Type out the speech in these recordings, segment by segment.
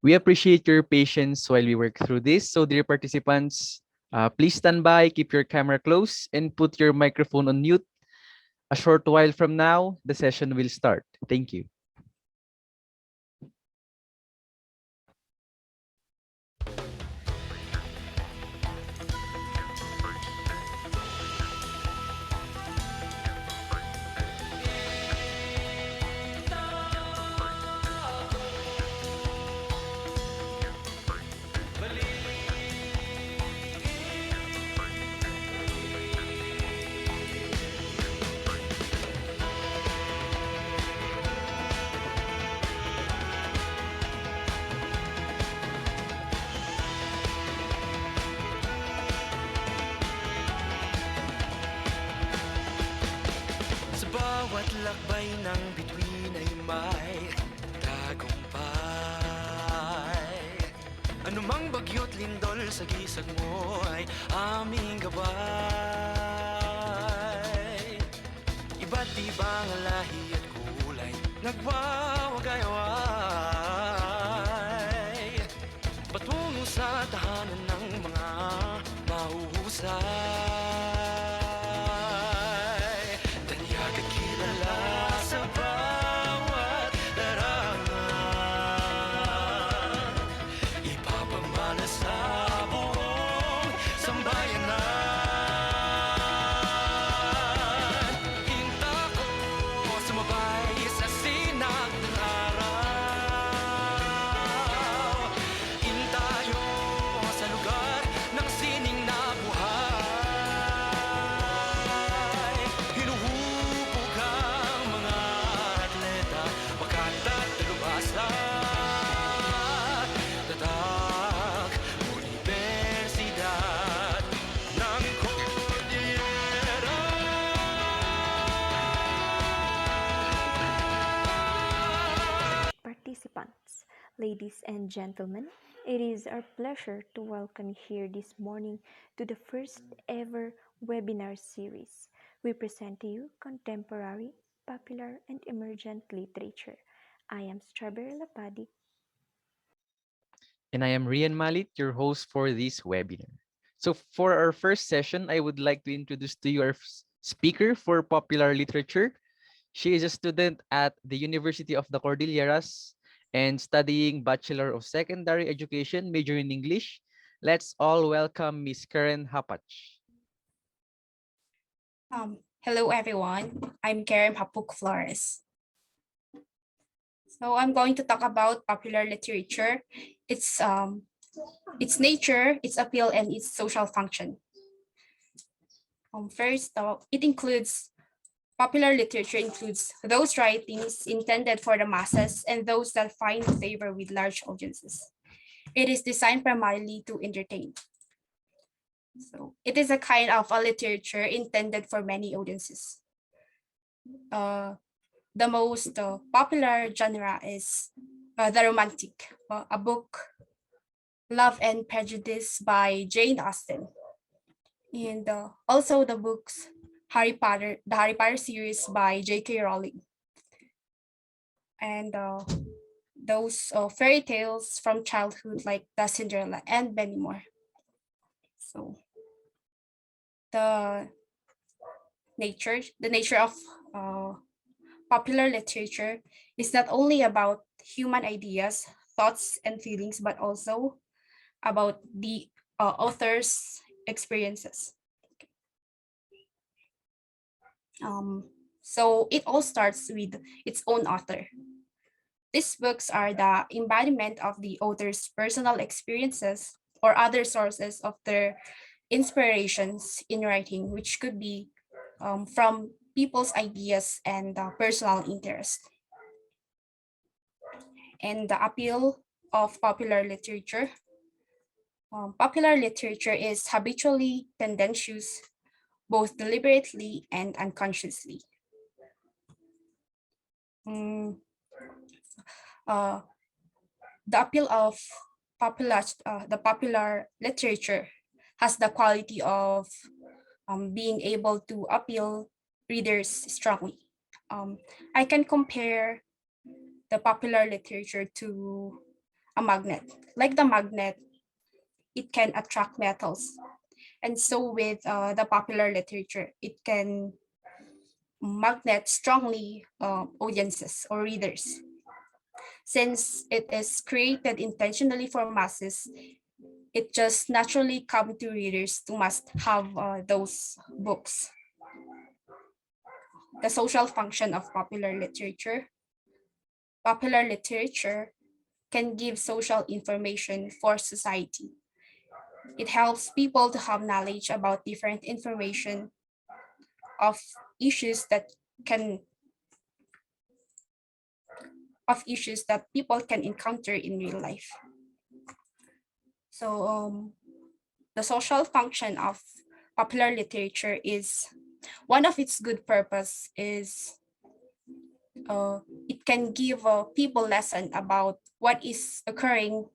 We appreciate your patience while we work through this. So, dear participants, please stand by, keep your camera close, and put your microphone on mute. A short while from now, the session will start. Thank you. Sa bawat lakbay ng bituin ay may tagumpay. Anumang bagyo't lindol sa gisag mo ay aming gabay. Iba't ibang lahi at kulay nagwawagay-wagay patungo sa tahanan ng mga mahuhusay. Tanyag at kilala sa bawat larangan, ipapamana sa buong sambayanan. Hinta ko sumabay sa sinag ng araw. Hintayo sa lugar ng sining na buhay. Hinuhubog ang mga atleta, makanta't dalubhasa. Tatak, Universidad ng Cordillera. Participants, ladies and gentlemen, it is our pleasure to welcome you here this morning to the first ever webinar series. We present to you contemporary, popular, and emergent literature. I am Strawberry Lapadi. And I am Rian Malit, your host for this webinar. So, for our first session, I would like to introduce to you our speaker for popular literature. She is a student at the University of the Cordilleras and studying Bachelor of Secondary Education, major in English. Let's all welcome Miss Karen Hapach. Hello everyone, I'm Karen Hapuk Flores. So I'm going to talk about popular literature, its nature, its appeal, and its social function. First, popular literature includes those writings intended for the masses and those that find favor with large audiences. It is designed primarily to entertain. So it is a kind of a literature intended for many audiences. The most popular genre is the romantic, a book, Love and Prejudice by Jane Austen. And also the books the Harry Potter series by J.K. Rowling. And those fairy tales from childhood like the Cinderella and many more. So the nature of popular literature is not only about human ideas, thoughts, and feelings, but also about the author's experiences. So it all starts with its own author. These books are the embodiment of the author's personal experiences or other sources of their inspirations in writing, which could be from people's ideas and personal interest. And the appeal of popular literature. Popular literature is habitually tendentious, both deliberately and unconsciously. The appeal of the popular literature has the quality of being able to appeal readers strongly. I can compare the popular literature to a magnet. Like the magnet, it can attract metals. And so with the popular literature, it can magnet strongly audiences or readers. Since it is created intentionally for masses, it just naturally come to readers to must have those books. The social function of popular literature. Popular literature can give social information for society. It helps people to have knowledge about different information of issues that can issues that people can encounter in real life. So the social function of popular literature is one of its good purpose is it can give people lesson about what is occurring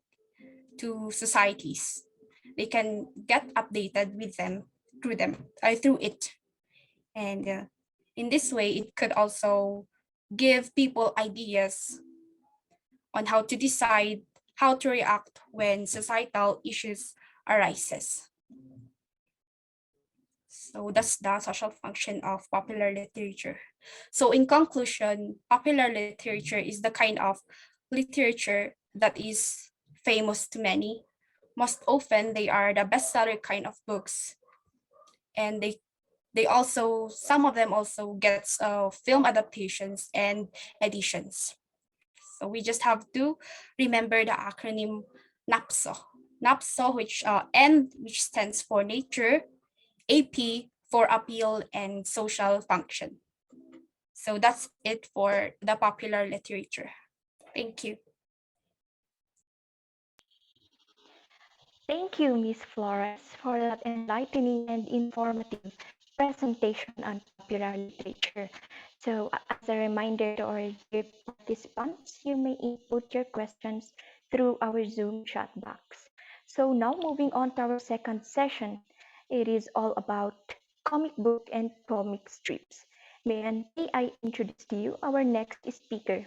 to societies. They can get updated with them through it, and in this way, it could also give people ideas on how to decide how to react when societal issues arises. So that's the social function of popular literature. So in conclusion, popular literature is the kind of literature that is famous to many. Most often, they are the bestseller kind of books, and they also some of them also gets film adaptations and editions. So we just have to remember the acronym NAPSO. NAPSO, which stands for nature, AP for appeal and social function. So that's it for the popular literature. Thank you. Thank you, Miss Flores, for that enlightening and informative presentation on popular literature. So, as a reminder to our dear participants, you may input your questions through our Zoom chat box. So, now moving on to our second session, it is all about comic book and comic strips. May I introduce to you our next speaker.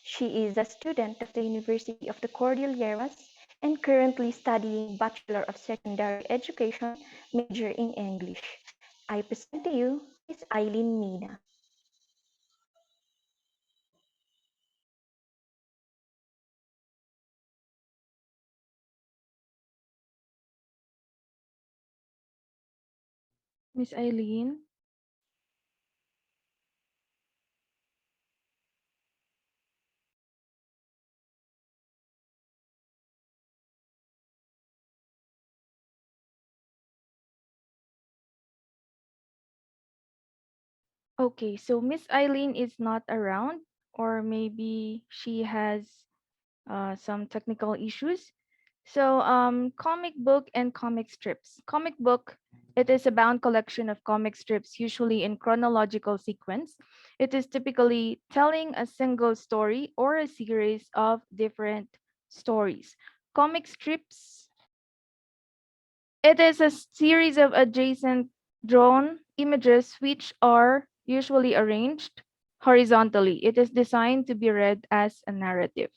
She is a student of the University of the Cordilleras and currently studying Bachelor of Secondary Education, major in English. I present to you Miss Eileen Mina. Miss Eileen. Okay, so Miss Eileen is not around, or maybe she has some technical issues. So, comic book and comic strips. Comic book, it is a bound collection of comic strips, usually in chronological sequence. It is typically telling a single story or a series of different stories. Comic strips, it is a series of adjacent drawn images which are usually arranged horizontally. It is designed to be read as a narrative.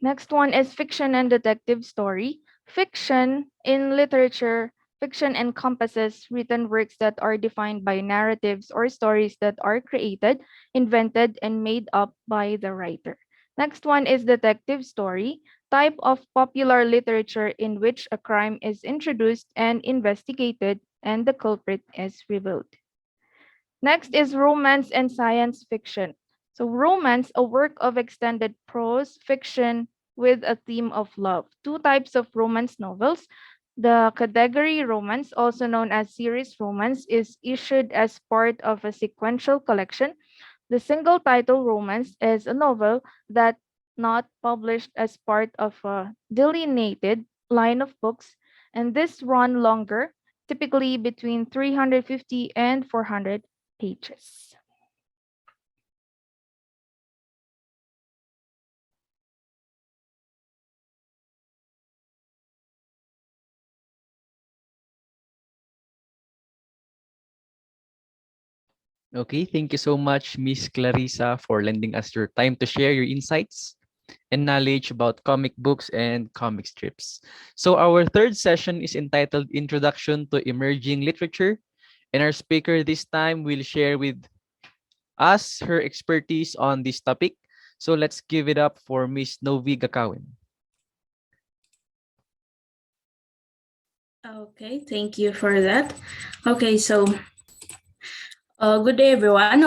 Next one is fiction and detective story. Fiction in literature, fiction encompasses written works that are defined by narratives or stories that are created, invented, and made up by the writer. Next one is detective story, type of popular literature in which a crime is introduced and investigated and the culprit is revealed. Next is romance and science fiction. So, romance, a work of extended prose fiction with a theme of love. Two types of romance novels. The category romance, also known as series romance, is issued as part of a sequential collection. The single title romance is a novel that not published as part of a delineated line of books, and this run longer, typically between 350 and 400 pages. Okay, thank you so much, Miss Clarissa, for lending us your time to share your insights and knowledge about comic books and comic strips. So our third session is entitled Introduction to Emerging Literature, and our speaker this time will share with us her expertise on this topic. So let's give it up for Miss Novi Gakawin. Okay, thank you for that. Okay, so good day, everyone.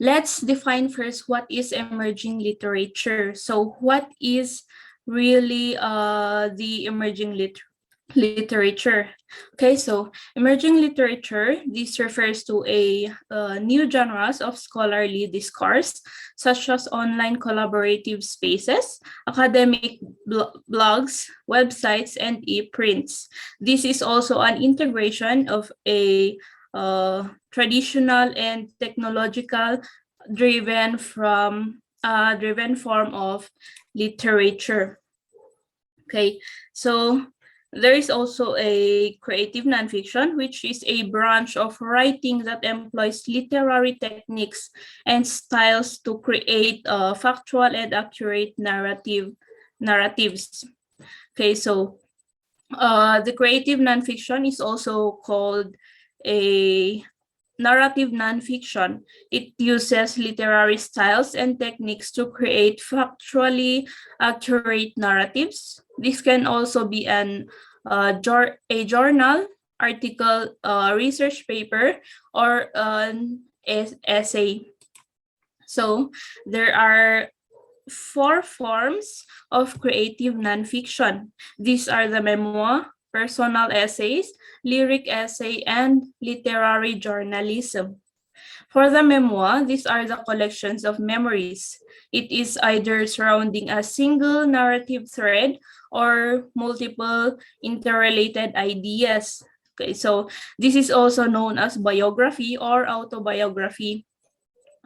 Let's define first what is emerging literature. So, what is really the emerging literature? Okay, so emerging literature, this refers to a new genres of scholarly discourse, such as online collaborative spaces, academic blogs, websites, and e-prints. This is also an integration of a traditional and technological driven form of literature. Okay, so there is also a creative nonfiction, which is a branch of writing that employs literary techniques and styles to create factual and accurate narratives. Okay, so the creative nonfiction is also called a narrative nonfiction. It uses literary styles and techniques to create factually accurate narratives. This can also be a journal, article, research paper, or an essay. So there are four forms of creative nonfiction. These are the memoir, personal essays, lyric essay, and literary journalism. For the memoir, these are the collections of memories. It is either surrounding a single narrative thread or multiple interrelated ideas. Okay, so this is also known as biography or autobiography.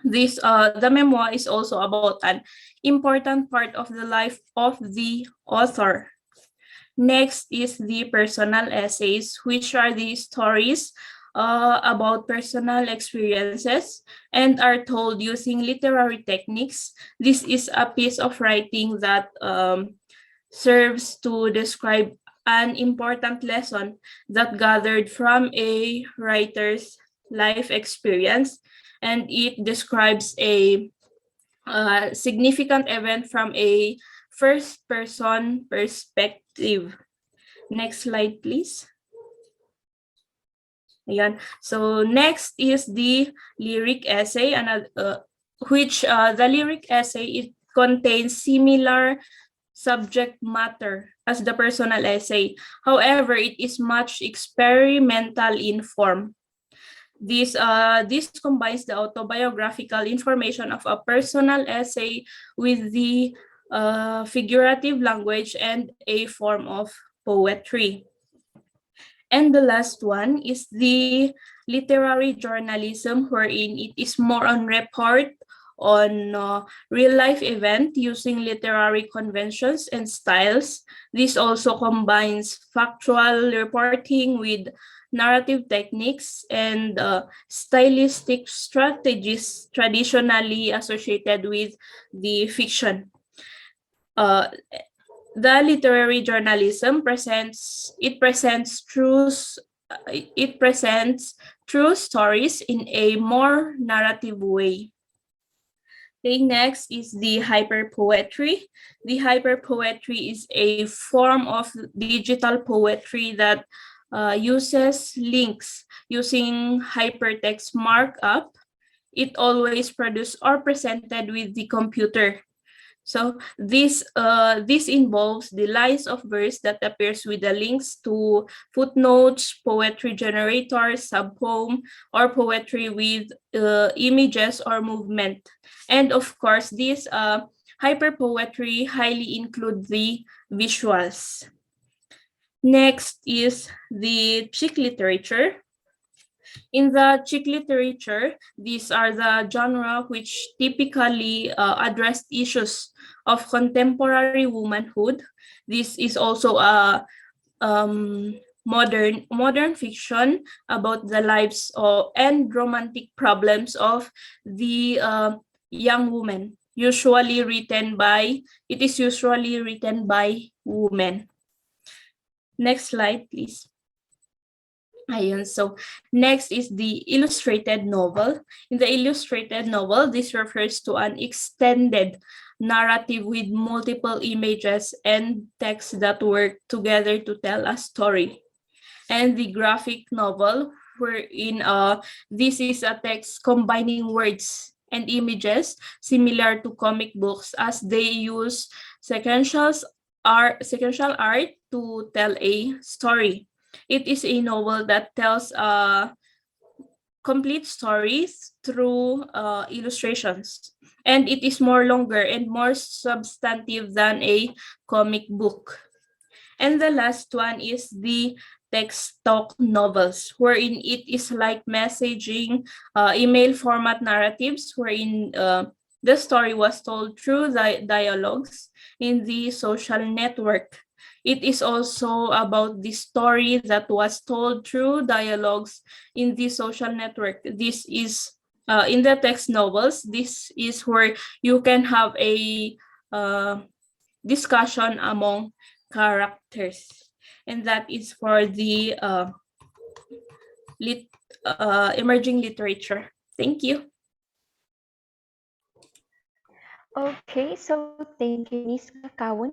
The memoir is also about an important part of the life of the author. Next is the personal essays, which are the stories about personal experiences and are told using literary techniques. This is a piece of writing that serves to describe an important lesson that gathered from a writer's life experience, and it describes a significant event from a first person perspective. Next slide, please. Ayan. So next is the lyric essay, which the lyric essay, it contains similar subject matter as the personal essay. However, it is much experimental in form. This combines the autobiographical information of a personal essay with the figurative language and a form of poetry. And the last one is the literary journalism, wherein it is more on report on real life event using literary conventions and styles. This also combines factual reporting with narrative techniques and stylistic strategies traditionally associated with the fiction. Uh, the literary journalism presents true stories in a more narrative way. Okay, next is the hyperpoetry. The hyperpoetry is a form of digital poetry that uses links using hypertext markup. It always produced or presented with the computer. So this involves the lines of verse that appears with the links to footnotes, poetry generators, subpoem, or poetry with images or movement. And of course, this hyperpoetry highly include the visuals. Next is the chick literature. In the chick literature, these are the genre which typically address issues of contemporary womanhood. This is also a modern fiction about the lives and romantic problems of the young woman. It is usually written by women. Next slide, please. Ayun, so next is the illustrated novel. In the illustrated novel, this refers to an extended narrative with multiple images and text that work together to tell a story. And the graphic novel, wherein this is a text combining words and images similar to comic books, as they use sequential art to tell a story. It is a novel that tells complete stories through illustrations, and it is more longer and more substantive than a comic book. And the last one is the text talk novels, wherein it is like messaging, email format narratives, wherein the story was told through the dialogues in the social network. It is also about the story that was told through dialogues in the social network. This is in the text novels. This is where you can have a discussion among characters, and that is for the emerging literature. Thank you. Okay, so thank you, Miss Kakawon,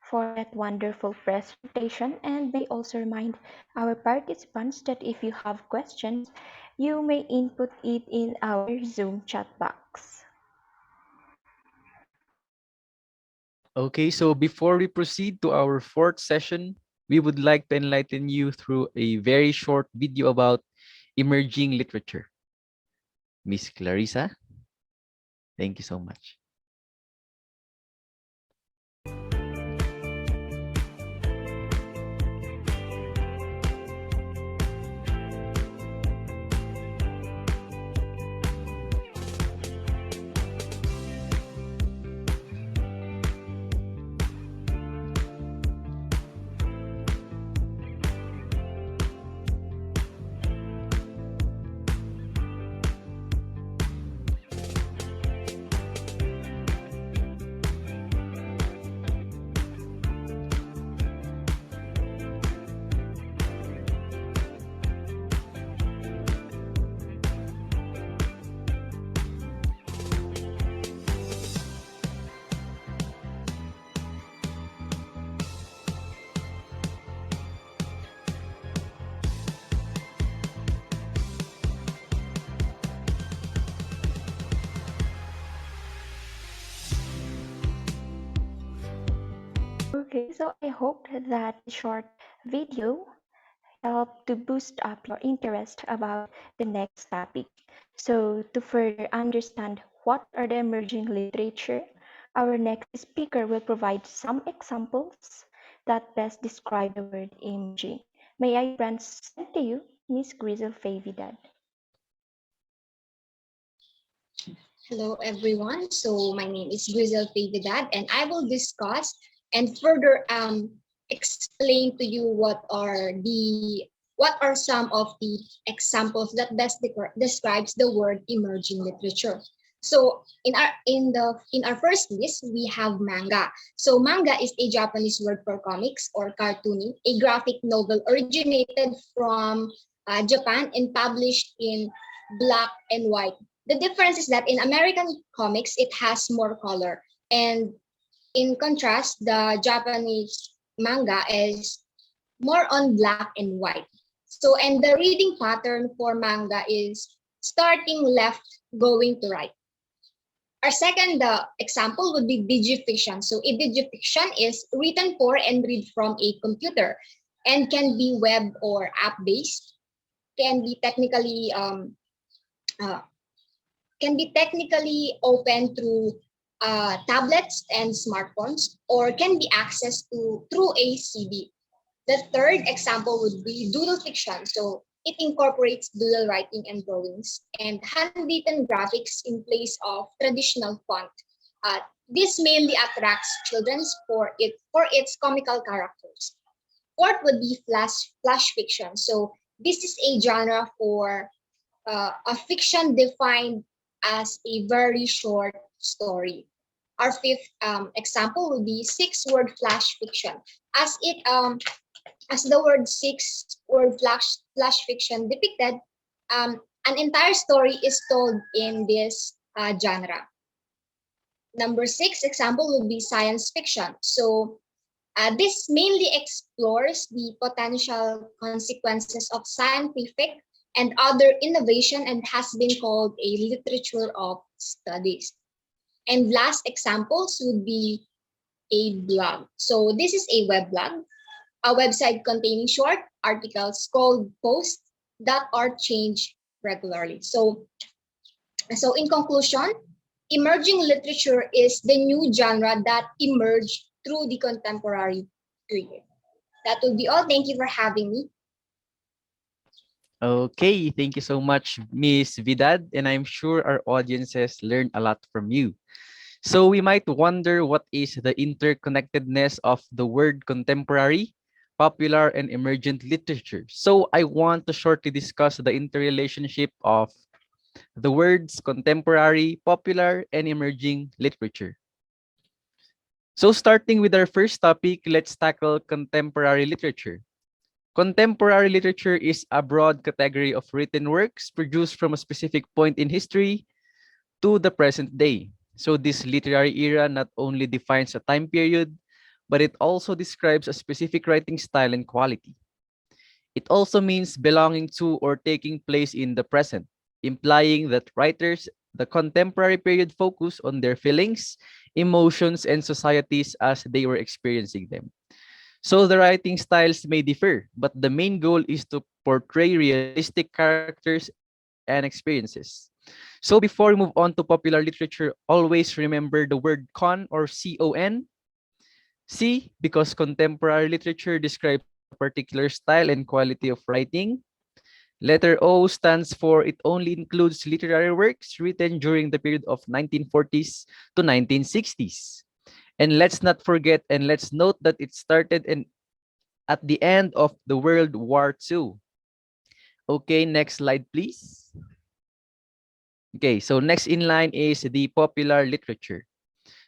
for that wonderful presentation. And may also remind our participants that if you have questions, you may input it in our Zoom chat box. Okay, so before we proceed to our fourth session, we would like to enlighten you through a very short video about emerging literature. Miss Clarissa, thank you so much. Okay, so I hope that this short video helped to boost up your interest about the next topic. So, to further understand what are the emerging literature, our next speaker will provide some examples that best describe the word emerging. May I present to you Miss Grizel Favidad. Hello, everyone. So my name is Grizel Pavidad, and I will discuss and further explain to you what are some of the examples that best describes the word emerging literature. So in our first list we have manga. So manga is a Japanese word for comics or cartooning, a graphic novel originated from Japan and published in black and white. The difference is that in American comics, it has more color. And in contrast, the Japanese manga is more on black and white. So, and the reading pattern for manga is starting left, going to right. Our second example would be digifiction. So, a digifiction is written for and read from a computer and can be web or app based, can be technically uh, opened through tablets and smartphones or can be accessed through a CD. The third example would be doodle fiction. So it incorporates doodle writing and drawings and handwritten graphics in place of traditional font. This mainly attracts children for its comical characters. Fourth would be flash fiction. So this is a genre for a fiction defined as a very short story. Our fifth example would be six-word flash fiction. As it as the word six-word flash fiction depicted, an entire story is told in this genre. Number six example would be science fiction. So this mainly explores the potential consequences of scientific and other innovation and has been called a literature of studies. And last examples would be a blog. So this is a web blog, a website containing short articles called posts that are changed regularly. So in conclusion, emerging literature is the new genre that emerged through the contemporary period. That would be all. Thank you for having me. Okay, thank you so much, Miss Vidad, and I'm sure our audiences learned a lot from you. So we might wonder what is the interconnectedness of the word contemporary, popular, and emergent literature. So I want to shortly discuss the interrelationship of the words contemporary, popular, and emerging literature. So starting with our first topic, let's tackle contemporary literature. Contemporary literature is a broad category of written works produced from a specific point in history to the present day. So this literary era not only defines a time period, but it also describes a specific writing style and quality. It also means belonging to or taking place in the present, implying that writers the contemporary period focus on their feelings, emotions, and societies as they were experiencing them. So the writing styles may differ, but the main goal is to portray realistic characters and experiences. So before we move on to popular literature, always remember the word con or con. C, because contemporary literature describes a particular style and quality of writing. Letter O stands for it only includes literary works written during the period of 1940s to 1960s. And let's not forget and let's note that it started at the end of the World War II. Okay, next slide, please. Okay, so next in line is the popular literature.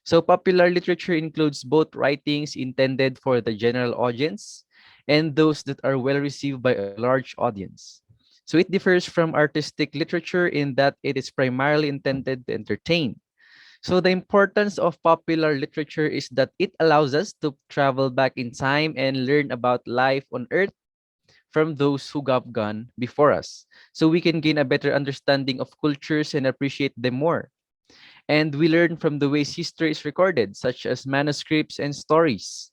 So popular literature includes both writings intended for the general audience and those that are well received by a large audience. So it differs from artistic literature in that it is primarily intended to entertain. So the importance of popular literature is that it allows us to travel back in time and learn about life on earth from those who have gone before us. So we can gain a better understanding of cultures and appreciate them more. And we learn from the ways history is recorded, such as manuscripts and stories.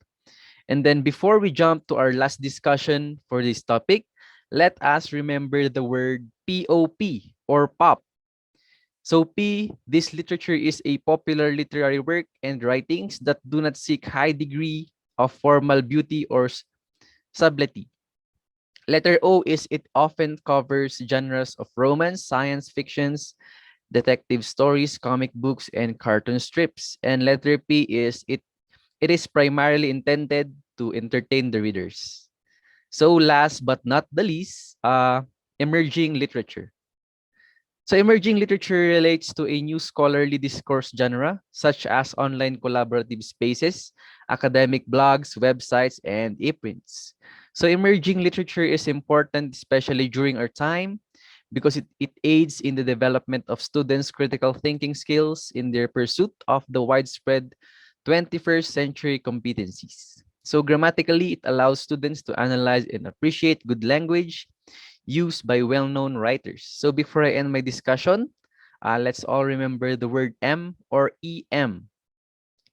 And then before we jump to our last discussion for this topic, let us remember the word POP or pop. So P, this literature is a popular literary work and writings that do not seek high degree of formal beauty or subtlety. Letter O is it often covers genres of romance, science fictions, detective stories, comic books, and cartoon strips. And letter P is it is primarily intended to entertain the readers. So last but not the least, emerging literature. So emerging literature relates to a new scholarly discourse genre, such as online collaborative spaces, academic blogs, websites, and e-prints. So emerging literature is important, especially during our time, because it aids in the development of students' critical thinking skills in their pursuit of the widespread 21st century competencies. So grammatically, it allows students to analyze and appreciate good language used by well-known writers. So before I end my discussion, let's all remember the word M or EM.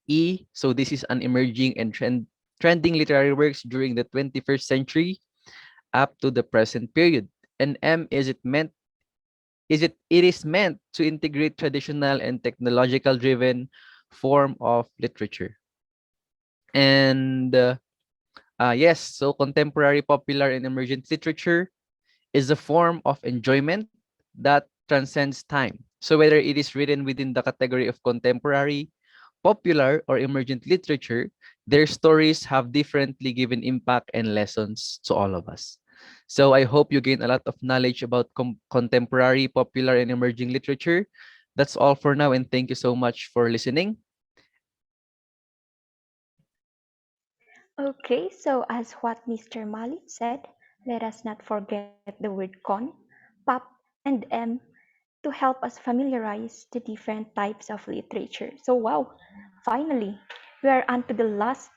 E, so this is an emerging and trending literary works during the 21st century up to the present period. And M it is meant to integrate traditional and technological driven form of literature. And yes, so contemporary, popular, and emergent literature is a form of enjoyment that transcends time. So whether it is written within the category of contemporary, popular, or emergent literature, Their stories have differently given impact and lessons to all of us. So I hope you gain a lot of knowledge about contemporary, popular, and emerging literature. That's all for now, and thank you so much for listening. Okay, so as what Mr. Mali said, let us not forget the word con, pop, and m to help us familiarize the different types of literature. So, wow, finally, we are on to the last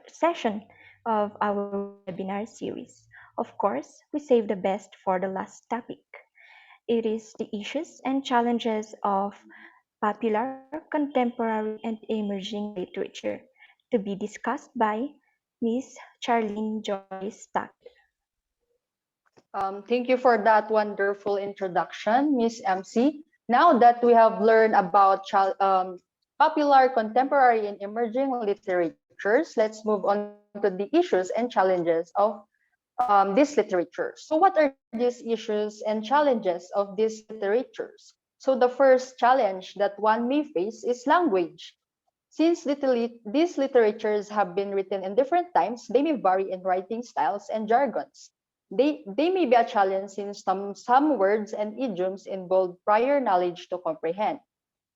session of our webinar series. Of course, we save the best for the last topic. It is the issues and challenges of popular, contemporary, and emerging literature to be discussed by Miss Charlene Joyce Tackett. Thank you for that wonderful introduction, Miss MC. Now that we have learned about popular, contemporary, and emerging literatures, let's move on to the issues and challenges of this literature. So what are these issues and challenges of these literatures? So the first challenge that one may face is language. Since these literatures have been written in different times, they may vary in writing styles and jargons. They may be a challenge since some words and idioms involve prior knowledge to comprehend.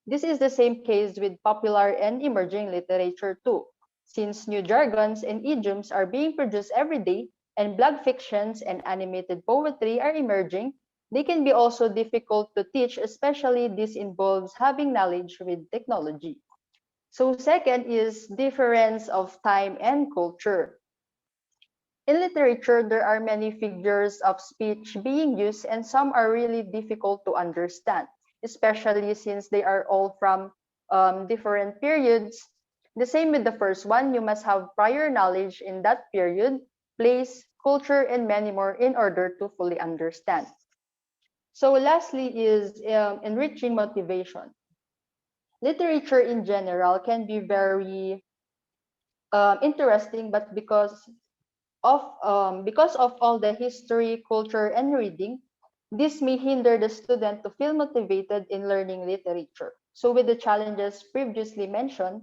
This is the same case with popular and emerging literature too. Since new jargons and idioms are being produced every day and blog fictions and animated poetry are emerging, they can be also difficult to teach, especially this involves having knowledge with technology. So second is difference of time and culture. In literature, there are many figures of speech being used and some are really difficult to understand, especially since they are all from different periods. The same with the first one, you must have prior knowledge in that period, place, culture, and many more in order to fully understand. So lastly is enriching motivation. Literature in general can be very interesting, but because of all the history, culture, and reading, this may hinder the student to feel motivated in learning literature. So, with the challenges previously mentioned,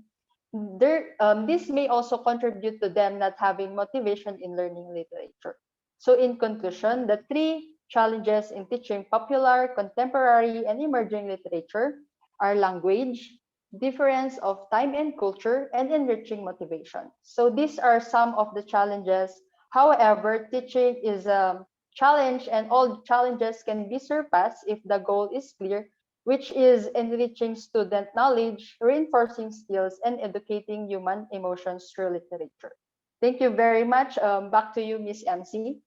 this may also contribute to them not having motivation in learning literature. So, in conclusion, the three challenges in teaching popular, contemporary, and emerging literature are language, difference of time and culture, and enriching motivation. So these are some of the challenges. However, teaching is a challenge and all challenges can be surpassed if the goal is clear, which is enriching student knowledge, reinforcing skills, and educating human emotions through literature. Thank you very much. Back to you, Miss MC.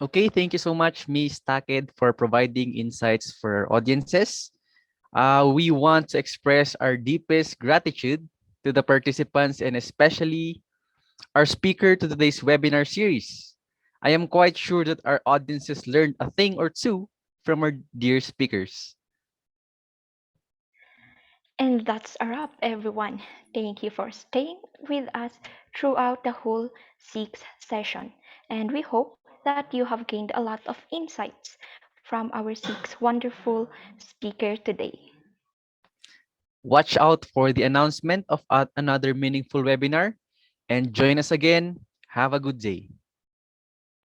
Okay, thank you so much, Ms. Taked, for providing insights for our audiences. We want to express our deepest gratitude to the participants and especially our speaker to today's webinar series. I am quite sure that our audiences learned a thing or two from our dear speakers. And that's a wrap, everyone. Thank you for staying with us throughout the whole sixth session. And we hope that you have gained a lot of insights from our six wonderful speakers today. Watch out for the announcement of another meaningful webinar and join us again. Have a good day.